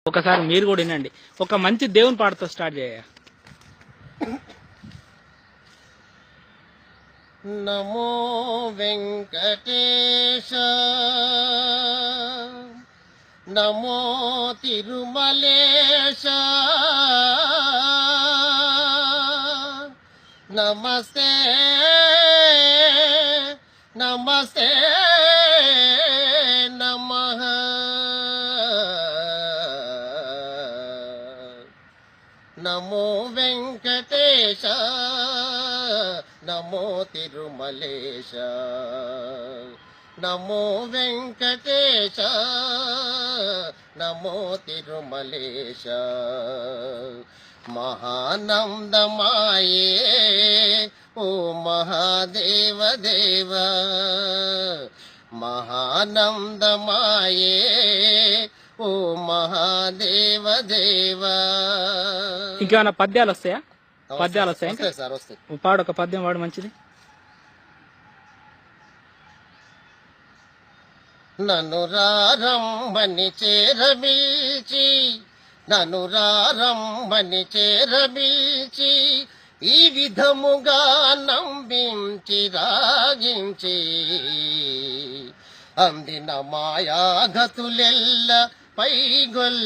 ఒకసారి మీరు కూడా వినండి. ఒక మంచి దేవుని పాటతో స్టార్ట్ చేయ. నమో వెంకటేశ, నమో తిరుమలేశ, నమస్తే నమస్తే నమః. నమో వెంకటేశ, నమో తిరుమలేశ, నమో వెంకటేశ, నమో తిరుమలేశ. మహానందమాయే ఓ మహాదేవ దేవ, మహానందమాయే ఓ మహాదేవ దేవ. ఇంకేమైనా పద్యాలు వస్తాయా? పద్యాలు వస్తాయి సార్, వస్తాయి. పాడు, ఒక పద్యం వాడు మంచిది. నన్ను రారమ్మని చేరబీల్చి, నన్ను రారమ్మని చేరబీల్చి, ఈ విధముగా నంబించి రాగించి, అందిన మాయాగతులెల్ల పైగొల్